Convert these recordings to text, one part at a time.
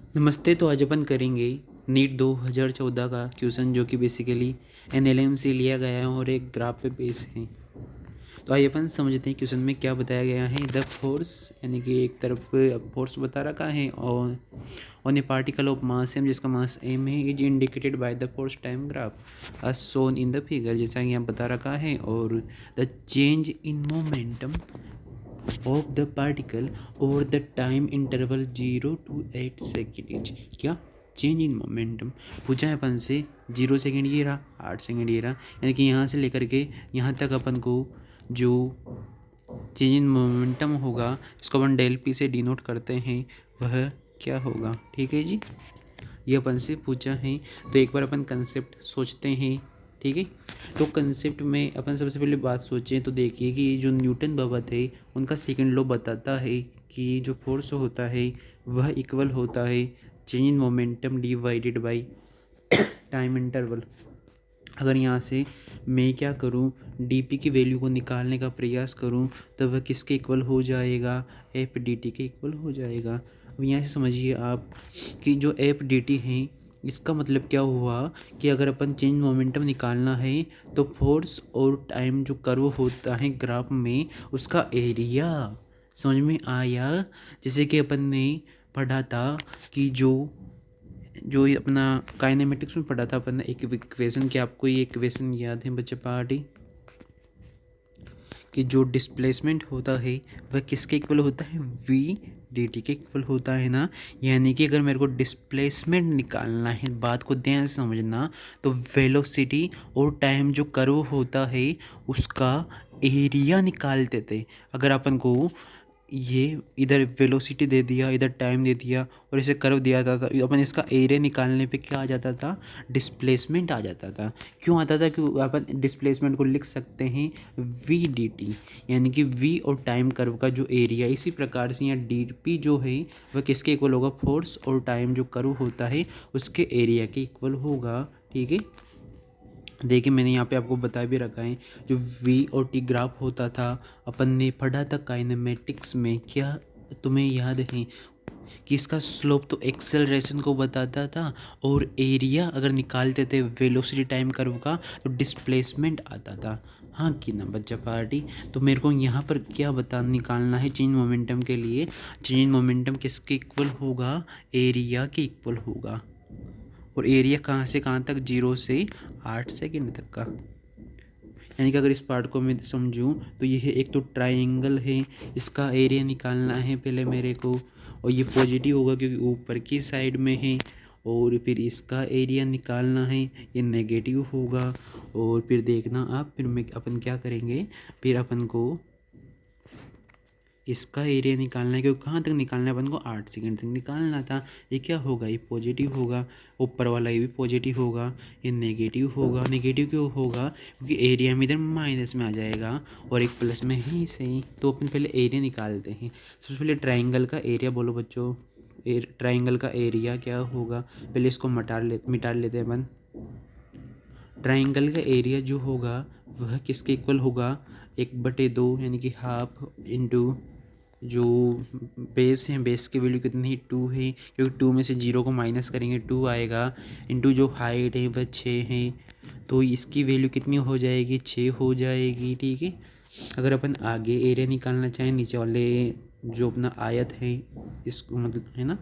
नमस्ते। तो आज अपन करेंगे नीट 2014 का क्वेश्चन, जो कि बेसिकली एनएलएम से लिया गया है और एक ग्राफ पे बेस है। तो आइए अपन समझते हैं क्वेश्चन में क्या बताया गया है। द फोर्स, यानी कि एक तरफ फोर्स बता रखा है और on a particle of mass M, जिसका मास एम है, is indicated by the force time graph as shown in the figure, जैसा कि यहाँ बता रखा है। और the change in momentum of the particle over the time interval 0 to 8 second is क्या चेंज इन मोमेंटम पूछा है अपन से। 0 सेकेंड ये रहा, 8 सेकेंड ये रहा, यानी कि यहाँ से लेकर के यहाँ तक अपन को जो चेंज इन मोमेंटम होगा, इसको अपन डेल पी से डिनोट करते हैं, वह क्या होगा। ठीक है जी, ये अपन से पूछा है। तो एक बार अपन कंसेप्ट सोचते हैं। ठीक है, तो कंसेप्ट में अपन सबसे पहले बात सोचें तो देखिए कि जो न्यूटन बाबा थे, उनका सेकंड लॉ बताता है कि जो फोर्स होता है वह इक्वल होता है change in momentum divided by time interval. अगर यहाँ से मैं क्या करूँ, डी की वैल्यू को निकालने का प्रयास करूँ, तो वह किसके इक्वल हो जाएगा, एफ डी टी के इक्वल हो जाएगा। अब यहाँ से समझिए आप कि जो एफ डी टी है, इसका मतलब क्या हुआ कि अगर अपन चेंज मोमेंटम निकालना है तो फोर्स और टाइम जो कर्व होता है ग्राफ में, उसका एरिया। समझ में आया। जैसे कि अपन ने पढ़ा था कि जो जो ये अपना काइनेमेटिक्स में पढ़ा था अपन ने एक इक्वेशन, कि आपको ये इक्वेशन याद है बच्चे पार्टी, कि जो डिस्प्लेसमेंट होता है वह किसके इक्वल होता है, वी डी टी के इक्वल होता है ना। यानी कि अगर मेरे को डिस्प्लेसमेंट निकालना है, बात को ध्यान से समझना, तो वेलोसिटी और टाइम जो कर्व होता है उसका एरिया निकालते थे। अगर अपन को ये इधर वेलोसिटी दे दिया, इधर टाइम दे दिया और इसे कर्व दिया था, तो अपन इसका एरिया निकालने पे क्या आ जाता था, डिस्प्लेसमेंट आ जाता था। क्यों आता था, क्यों अपन डिस्प्लेसमेंट को लिख सकते हैं वी डी टी, यानी कि वी और टाइम कर्व का जो एरिया। इसी प्रकार से यहाँ डी पी जो है वह किसके इक्वल होगा, फोर्स और टाइम जो कर्व होता है उसके एरिया के इक्वल होगा। ठीक है, देखिए मैंने यहाँ पे आपको बता भी रखा है, जो वी और टी ग्राफ होता था अपन ने पढ़ा था काइनेमेटिक्स में। क्या तुम्हें याद है कि इसका स्लोप तो एक्सेलरेशन को बताता था, और एरिया अगर निकालते थे वेलोसिटी टाइम कर्व का तो डिस्प्लेसमेंट आता था। हाँ कि ना बच्चा पार्टी। तो मेरे को यहाँ पर क्या बता निकालना है, चेंज मोमेंटम के लिए चेंज मोमेंटम किसके इक्वल होगा, एरिया के इक्वल होगा। और एरिया कहाँ से कहाँ तक, 0 से 8 सेकेंड तक का। यानी कि अगर इस पार्ट को मैं समझूं तो ये है, एक तो ट्राइंगल है, इसका एरिया निकालना है पहले मेरे को, और ये पॉजिटिव होगा क्योंकि ऊपर की साइड में है। और फिर इसका एरिया निकालना है, ये नेगेटिव होगा। और फिर देखना आप, फिर मैं अपन क्या करेंगे, फिर अपन को इसका एरिया निकालना है, क्योंकि कहाँ तक निकालना है अपन को, 8 सेकेंड तक निकालना था। ये क्या होगा, ये पॉजिटिव होगा, ऊपर वाला ये भी पॉजिटिव होगा, ये नेगेटिव होगा। नेगेटिव क्यों होगा, क्योंकि एरिया में इधर माइनस में आ जाएगा और एक प्लस में ही सही। तो अपन पहले एरिया निकालते हैं। सबसे पहले ट्राइंगल का एरिया बोलो बच्चों। ट्राइंगल का एरिया क्या होगा, पहले इसको मिटा लेते हैं अपन। ट्राइंगल का एरिया जो होगा वह किसके इक्वल होगा, 1/2, यानी कि हाफ इंटू जो बेस है, बेस की वैल्यू कितनी है, 2 है, क्योंकि 2 में से 0 को माइनस करेंगे 2 आएगा, इंटू जो हाइट है वह 6 है, तो इसकी वैल्यू कितनी हो जाएगी, 6 हो जाएगी। ठीक है, अगर अपन आगे एरिया निकालना चाहें, नीचे वाले जो अपना आयत है, इसको मतलब है ना,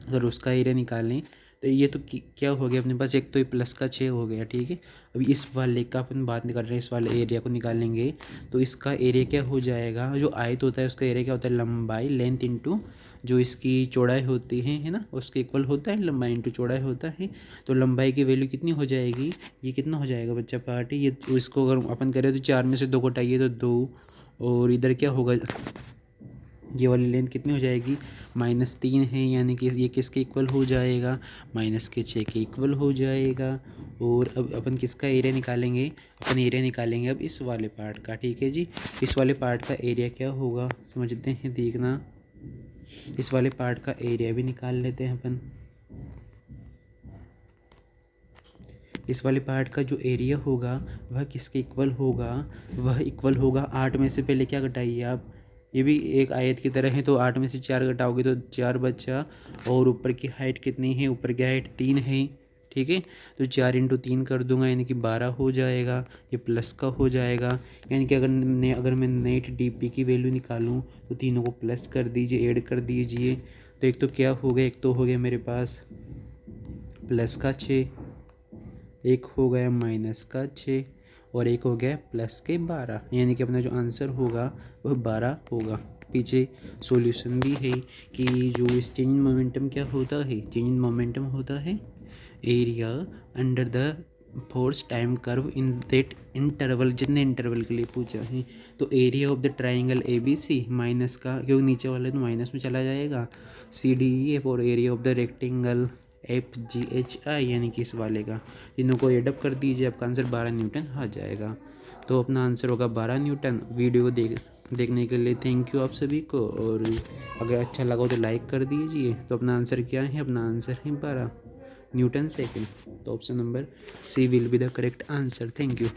अगर उसका एरिया निकालें तो ये तो क्या हो गया अपने पास, एक तो ये प्लस का 6 हो गया। ठीक है, अभी इस वाले का अपन बात कर रहे हैं, इस वाले एरिया को निकालेंगे तो इसका एरिया क्या हो जाएगा, जो आयत होता है उसका एरिया क्या होता है, लंबाई लेंथ इंटू जो इसकी चौड़ाई होती है ना, उसके इक्वल होता है, लंबाई इंटू चौड़ाई होता है। तो लंबाई की वैल्यू कितनी हो जाएगी, ये कितना हो जाएगा बच्चा पार्टी, ये इसको अगर अपन करें तो 4 में से 2 घटाइए तो 2, और इधर क्या होगा, ये वाली लेंथ कितनी हो जाएगी, -3 है, यानी कि ये किसके इक्वल हो जाएगा, -6 के इक्वल हो जाएगा। और अब अपन किसका एरिया निकालेंगे, अपन एरिया निकालेंगे अब इस वाले पार्ट का। ठीक है जी, इस वाले पार्ट का एरिया क्या होगा समझते हैं, देखना। इस वाले पार्ट का एरिया भी निकाल लेते हैं अपन। इस वाले पार्ट का जो एरिया होगा वह किसके इक्वल होगा, वह इक्वल होगा 8 में से पहले क्या घटाइए आप, ये भी एक आयत की तरह है। तो 8 में से 4 घटाओगे तो 4 बचा, और ऊपर की हाइट कितनी है, ऊपर की हाइट 3 है, ठीक है। तो 4 इंटू 3 कर दूंगा, यानी कि 12 हो जाएगा। ये प्लस का हो जाएगा, यानी कि अगर मैं नेट डीपी की वैल्यू निकालूं तो तीनों को प्लस कर दीजिए, ऐड कर दीजिए। तो एक तो क्या हो गया, एक तो हो गया मेरे पास प्लस का 6, एक हो गया माइनस का 6, और एक हो गया प्लस के 12, यानी कि अपना जो आंसर होगा वह 12 होगा। पीछे सॉल्यूशन भी है कि जो इस चेंज इन मोमेंटम क्या होता है, चेंज इन मोमेंटम होता है area under the force time curve in that interval, जितने इंटरवल के लिए पूछा है। तो area of the triangle A B C minus का, क्योंकि नीचे वाले तो माइनस में चला जाएगा, सी डी ई एफ, और area of the rectangle F G H I, यानी कि इस वाले का, तीनों को एडअप कर दीजिए, आपका आंसर 12 न्यूटन आ जाएगा। तो अपना आंसर होगा 12 न्यूटन। वीडियो को देखने के लिए थैंक यू आप सभी को, और अगर अच्छा लगा हो तो लाइक कर दीजिए। तो अपना आंसर क्या है, अपना आंसर है 12 न्यूटन सेकेंड। तो option number C will be the correct answer. Thank you.